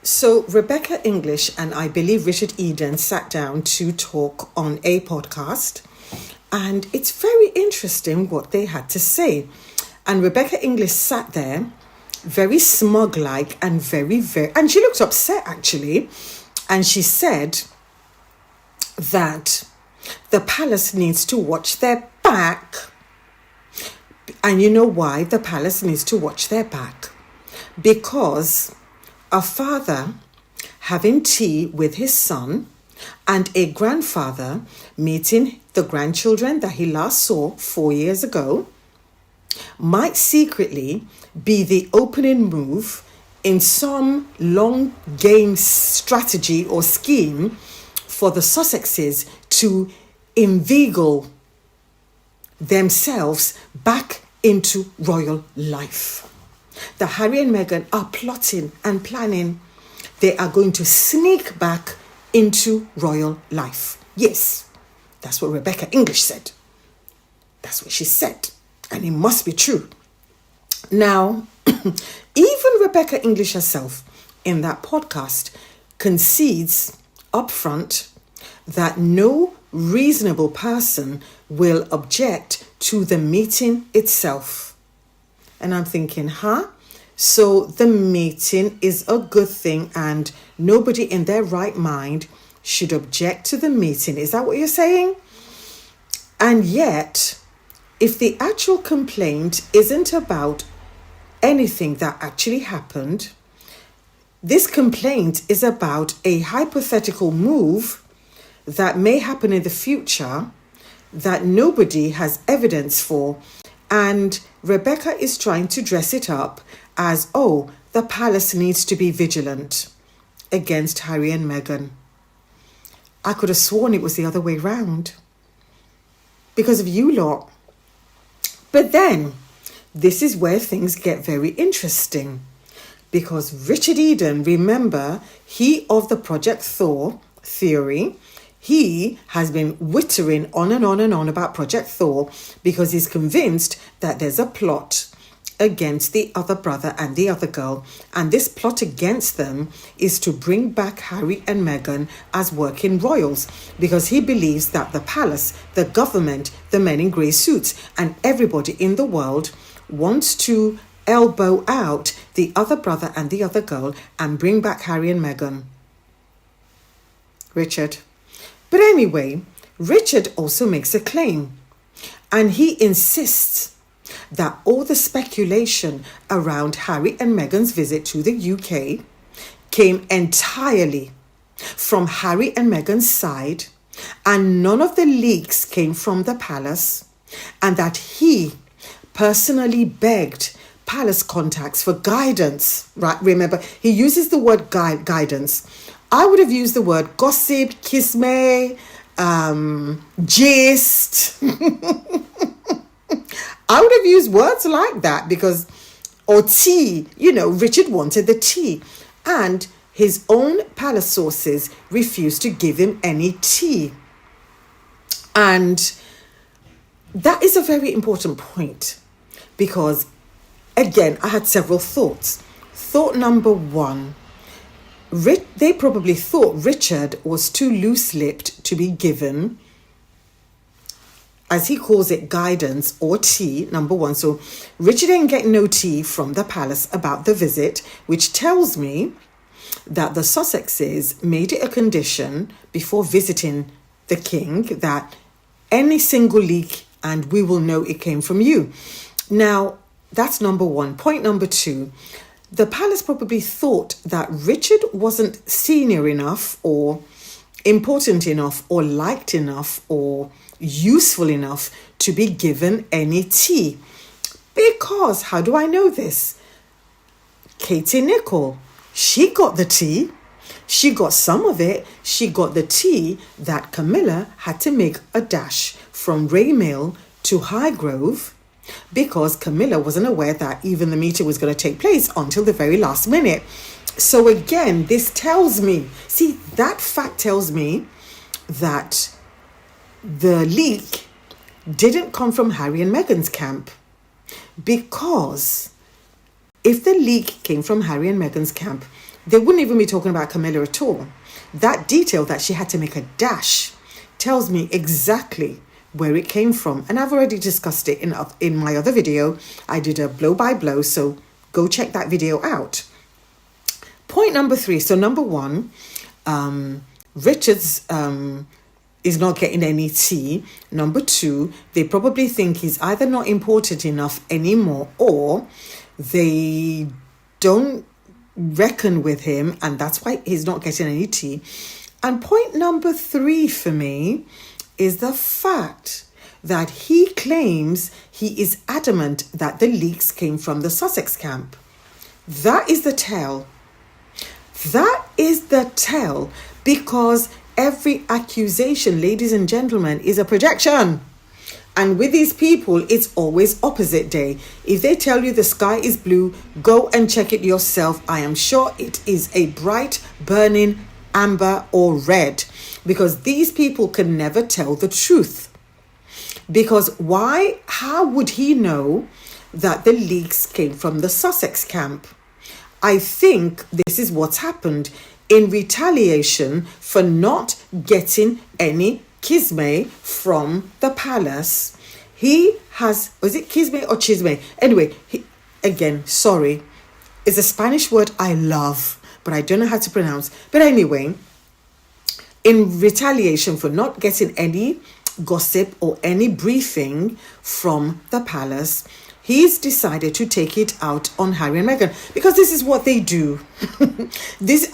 So Rebecca English and I believe Richard Eden sat down to talk on a podcast, and it's very interesting what they had to say. And Rebecca English sat there very smug like and and she looked upset actually, and she said that the palace needs to watch their back. And you know why the palace needs to watch their back? Because a father having tea with his son and a grandfather meeting the grandchildren that he last saw 4 years ago might secretly be the opening move in some long game strategy or scheme for the Sussexes to inveigle themselves back into royal life. The Harry and Meghan are plotting and planning. They are going to sneak back into royal life. Yes, that's what Rebecca English said. That's what she said. And it must be true. Now, even Rebecca English herself in that podcast concedes upfront that no reasonable person will object to the meeting itself. And I'm thinking, so the meeting is a good thing and nobody in their right mind should object to the meeting. Is that what you're saying? And yet, if the actual complaint isn't about anything that actually happened, this complaint is about a hypothetical move that may happen in the future that nobody has evidence for. And Rebecca is trying to dress it up as, the palace needs to be vigilant against Harry and Meghan. I could have sworn it was the other way round because of you lot. But then, this is where things get very interesting, because Richard Eden, remember, he of the Project Thor theory, he has been wittering on and on and on about Project Thor because he's convinced that there's a plot against the other brother and the other girl. And this plot against them is to bring back Harry and Meghan as working royals, because he believes that the palace, the government, the men in grey suits, and everybody in the world wants to elbow out the other brother and the other girl and bring back Harry and Meghan. Richard. But anyway, Richard also makes a claim, and he insists that all the speculation around Harry and Meghan's visit to the UK came entirely from Harry and Meghan's side, and none of the leaks came from the palace, and that he personally begged palace contacts for guidance. Right? Remember, he uses the word guidance. I would have used the word gossip, kisme, gist. I would have used words like that because, or tea, Richard wanted the tea. And his own palace sources refused to give him any tea. And that is a very important point because, again, I had several thoughts. Thought number one, they probably thought Richard was too loose-lipped to be given, as he calls it, guidance or tea, number one. So Richard didn't get no tea from the palace about the visit, which tells me that the Sussexes made it a condition before visiting the king that any single leak, and we will know it came from you. Now, that's number one. Point number two, the palace probably thought that Richard wasn't senior enough or important enough or liked enough or useful enough to be given any tea. Because, how do I know this? Katie Nicholl, she got the tea. She got some of it. She got the tea that Camilla had to make a dash from Raymill to Highgrove, because Camilla wasn't aware that even the meeting was going to take place until the very last minute. So again, this tells me, that fact tells me that the leak didn't come from Harry and Meghan's camp, because if the leak came from Harry and Meghan's camp, they wouldn't even be talking about Camilla at all. That detail that she had to make a dash tells me exactly where it came from. And I've already discussed it in my other video. I did a blow by blow, so go check that video out. Point number 3. So number 1, Richard's is not getting any tea. Number 2, they probably think he's either not important enough anymore, or they don't reckon with him, and that's why he's not getting any tea. And point number 3 for me is the fact that he claims he is adamant that the leaks came from the Sussex camp. That is the tell. That is the tell, because every accusation, ladies and gentlemen, is a projection. And with these people, it's always opposite day. If they tell you the sky is blue, go and check it yourself. I am sure it is a bright, burning amber or red, because these people can never tell the truth. Because why? How would he know that the leaks came from the Sussex camp? I think this is what's happened. In retaliation for not getting any kisme from the palace, he has, was it kisme or chisme? Anyway, sorry, it's a Spanish word I love, but I don't know how to pronounce. But anyway, in retaliation for not getting any gossip or any briefing from the palace, he's decided to take it out on Harry and Meghan, because this is what they do.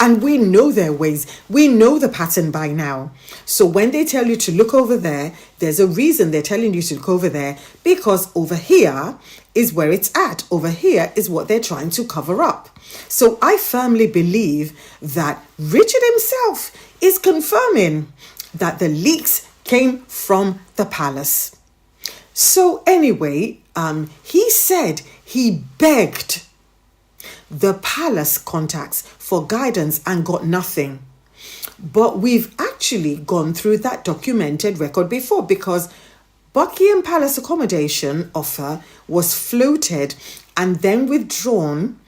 And we know their ways. We know the pattern by now. So when they tell you to look over there, there's a reason they're telling you to look over there, because over here is where it's at. Over here is what they're trying to cover up. So I firmly believe that Richard himself is confirming that the leaks came from the palace. So anyway, he said he begged the palace contacts for guidance and got nothing. But we've actually gone through that documented record before, because Buckingham Palace accommodation offer was floated and then withdrawn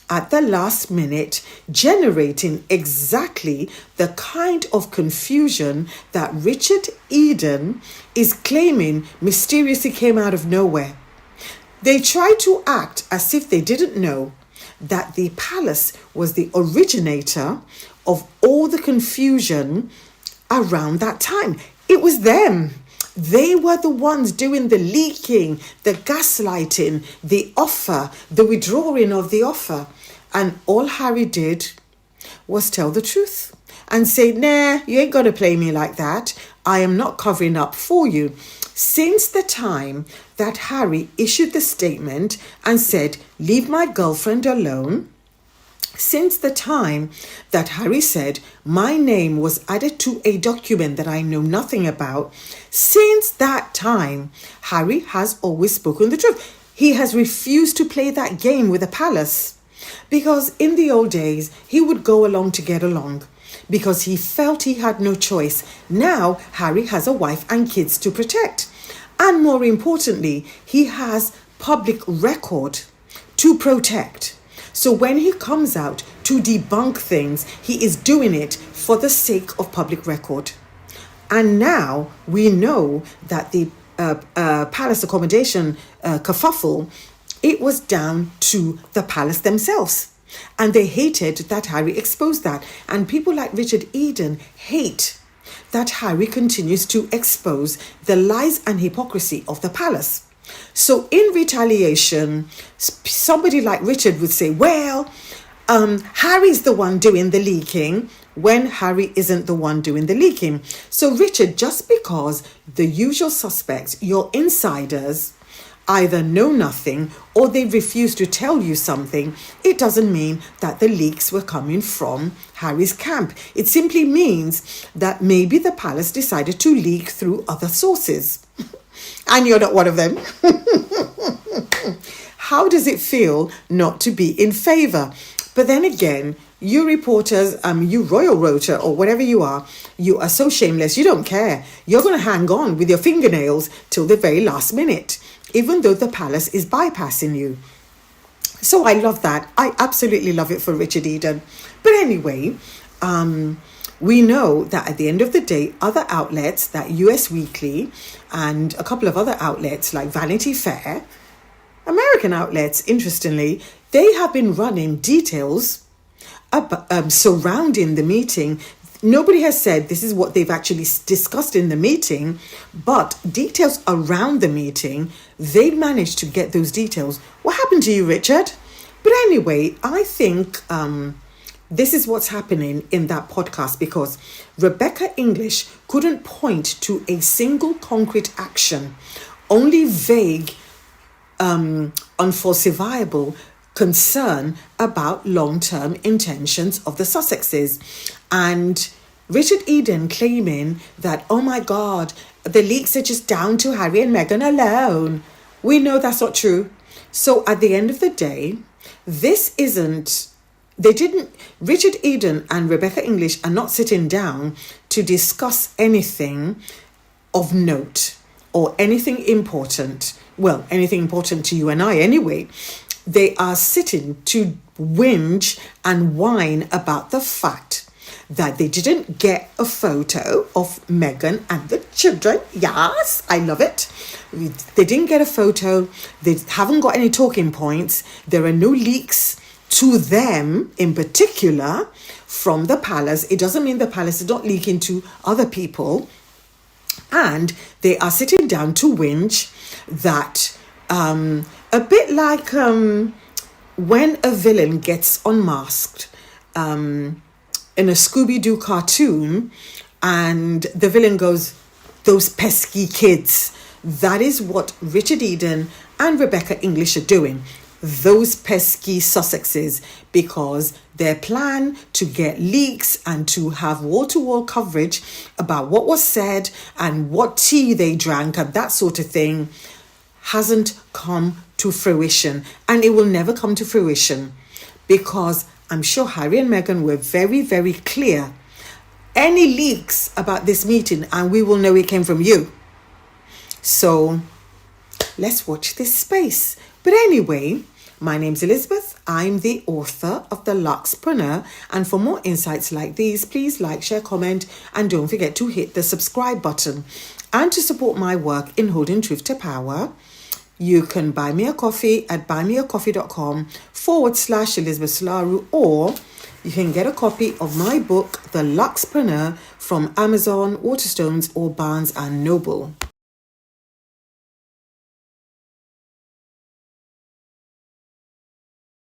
at the last minute, generating exactly the kind of confusion that Richard Eden is claiming mysteriously came out of nowhere. They tried to act as if they didn't know that the palace was the originator of all the confusion around that time. It was them. They were the ones doing the leaking, the gaslighting, the offer, the withdrawing of the offer. And all Harry did was tell the truth and say, nah, you ain't going to play me like that. I am not covering up for you. Since the time that Harry issued the statement and said, leave my girlfriend alone, since the time that Harry said my name was added to a document that I know nothing about, since that time, Harry has always spoken the truth. He has refused to play that game with the palace, because in the old days, he would go along to get along because he felt he had no choice. Now, Harry has a wife and kids to protect. And more importantly, he has public record to protect. So when he comes out to debunk things, he is doing it for the sake of public record. And now we know that the palace accommodation kerfuffle, it was down to the palace themselves. And they hated that Harry exposed that. And people like Richard Eden hate that Harry continues to expose the lies and hypocrisy of the palace. So in retaliation, somebody like Richard would say, well, Harry's the one doing the leaking, when Harry isn't the one doing the leaking. So Richard, just because the usual suspects, your insiders, either know nothing or they refuse to tell you something, it doesn't mean that the leaks were coming from Harry's camp. It simply means that maybe the palace decided to leak through other sources. And you're not one of them. How does it feel not to be in favour? But then again, you reporters, you Royal Rota or whatever you are so shameless, you don't care. You're going to hang on with your fingernails till the very last minute, even though the palace is bypassing you. So I love that. I absolutely love it for Richard Eden. But anyway, we know that at the end of the day, other outlets, that US Weekly and a couple of other outlets like Vanity Fair, American outlets, interestingly, they have been running details surrounding the meeting. Nobody has said this is what they've actually discussed in the meeting, but details around the meeting, they managed to get those details. What happened to you, Richard? But anyway, I think this is what's happening in that podcast, because Rebecca English couldn't point to a single concrete action, only vague, unfalsifiable concern about long-term intentions of the Sussexes. And Richard Eden claiming that, oh my God, the leaks are just down to Harry and Meghan alone. We know that's not true. So at the end of the day, Richard Eden and Rebecca English are not sitting down to discuss anything of note or anything important. Well, anything important to you and I anyway. They are sitting to whinge and whine about the fact that they didn't get a photo of Meghan and the children. Yes, I love it. They didn't get a photo. They haven't got any talking points. There are no leaks to them in particular from the palace. It doesn't mean the palace is not leaking to other people. And they are sitting down to whinge that a bit like when a villain gets unmasked in a Scooby-Doo cartoon and the villain goes, those pesky kids. That is what Richard Eden and Rebecca English are doing. Those pesky Sussexes, because their plan to get leaks and to have wall-to-wall coverage about what was said and what tea they drank and that sort of thing hasn't come to fruition, and it will never come to fruition, because I'm sure Harry and Meghan were very, very clear. Any leaks about this meeting and we will know it came from you. So let's watch this space. But anyway, my name's Elizabeth. I'm the author of The Luxpreneur, and for more insights like these, please like, share, comment, and don't forget to hit the subscribe button. And to support my work in holding truth to power, you can buy me a coffee at buymeacoffee.com/Elizabeth Slaru, or you can get a copy of my book, The Luxpreneur, from Amazon, Waterstones, or Barnes & Noble.